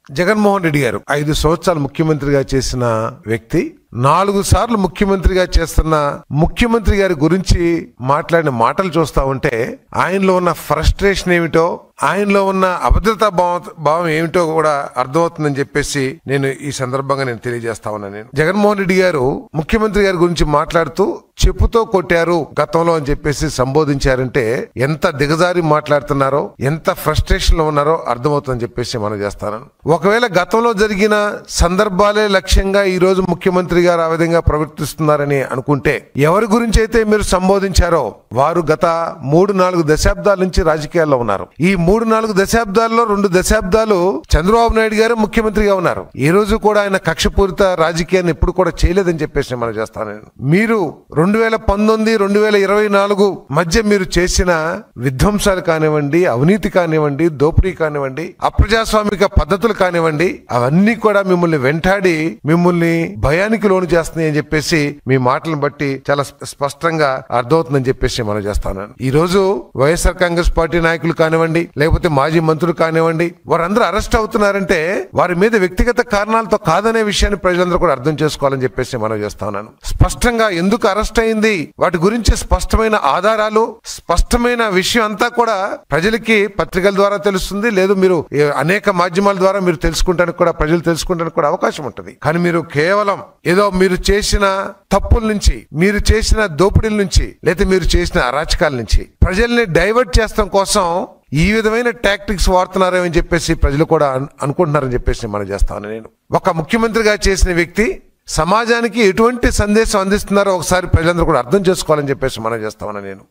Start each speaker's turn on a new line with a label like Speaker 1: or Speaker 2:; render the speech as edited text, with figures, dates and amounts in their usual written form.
Speaker 1: జగన్మోహన్ రెడ్డి గారు 5 సంవత్సరాలు ముఖ్యమంత్రిగా చేసిన వ్యక్తి 4 సార్లు ముఖ్యమంత్రిగా చేస్తున్న ముఖ్యమంత్రి గారి గురించి మాట్లాడిన మాటలు చూస్తా ఉంటే ఆయనలో ఉన్న ఫ్రస్ట్రేషన్ ఏమిటో, ఆయనలో ఉన్న అభద్రతా భావం ఏమిటో కూడా అర్థమవుతుందని చెప్పేసి నేను ఈ సందర్భంగా తెలియజేస్తా ఉన్నాను. జగన్మోహన్ రెడ్డి గారు ముఖ్యమంత్రి గారి గురించి మాట్లాడుతూ చెప్పుతో కొట్టారు గతంలో అని చెప్పేసి సంబోధించారంటే ఎంత దిగజారి మాట్లాడుతున్నారో, ఎంత ఫ్రస్ట్రేషన్ లో ఉన్నారో అర్థమవుతుందని చెప్పేసి మనం చేస్తాను. ఒకవేళ గతంలో జరిగిన సందర్భాలే లక్ష్యంగా ఈ రోజు ముఖ్యమంత్రి గారు ఆ విధంగా ప్రవర్తిస్తున్నారని అనుకుంటే, ఎవరి గురించి అయితే మీరు సంబోధించారో వారు గత 3-4 దశాబ్దాల నుంచి రాజకీయాల్లో ఉన్నారు. ఈ 3-4 దశాబ్దాల్లో 2 దశాబ్దాలు చంద్రబాబు నాయుడు గారు ముఖ్యమంత్రిగా ఉన్నారు. ఈ రోజు కూడా ఆయన కక్షపూరిత రాజకీయాన్ని ఎప్పుడు కూడా చేయలేదని చెప్పేసి మనం చేస్తాను. మీరు 2019-2024 మధ్య మీరు చేసిన విధ్వంసాలు కానివ్వండి, అవినీతి కానివ్వండి, దోపిడీ కానివ్వండి, అప్రజాస్వామిక పద్ధతులు కానివ్వండి, అవన్నీ కూడా మిమ్మల్ని వెంటాడి మిమ్మల్ని భయానికి లోను చేస్తున్నాయి అని చెప్పేసి మీ మాటలను బట్టి చాలా స్పష్టంగా అర్థమవుతుందని చెప్పేసి మనం చేస్తాను. ఈ రోజు వైఎస్ఆర్ కాంగ్రెస్ పార్టీ నాయకులు కానివ్వండి, లేకపోతే మాజీ మంత్రులు కానివ్వండి, వారందరూ అరెస్ట్ అవుతున్నారంటే వారి మీద వ్యక్తిగత కారణాలతో కాదనే విషయాన్ని ప్రజలందరూ కూడా అర్థం చేసుకోవాలని చెప్పేసి మనం చేస్తా ఉన్నాను. స్పష్టంగా ఎందుకు అరెస్ట్ అయింది, వాటి గురించి స్పష్టమైన ఆధారాలు, స్పష్టమైన విషయం అంతా కూడా ప్రజలకి పత్రికల ద్వారా తెలుస్తుంది, లేదు మీరు అనేక మాధ్యమాల ద్వారా మీరు తెలుసుకుంటానికి కూడా, ప్రజలు తెలుసుకుంటానికి కూడా అవకాశం ఉంటుంది. కానీ మీరు కేవలం ఏదో మీరు చేసిన తప్పుల నుంచి, మీరు చేసిన దోపిడీల నుంచి, లేదా మీరు చేసిన అరాచకాల నుంచి ప్రజల్ని డైవర్ట్ చేస్తాం కోసం ఈ విధమైన టాక్టిక్స్ వాడుతున్నారని చెప్పేసి ప్రజలు కూడా అనుకుంటున్నారని చెప్పేసి మనం చేస్తాను. నేను ఒక ముఖ్యమంత్రిగా చేసిన వ్యక్తి సమాజానికి ఎటువంటి సందేశం అందిస్తున్నారో ఒకసారి ప్రజలందరూ కూడా అర్థం చేసుకోవాలని చెప్పేసి మనం చేస్తామని నేను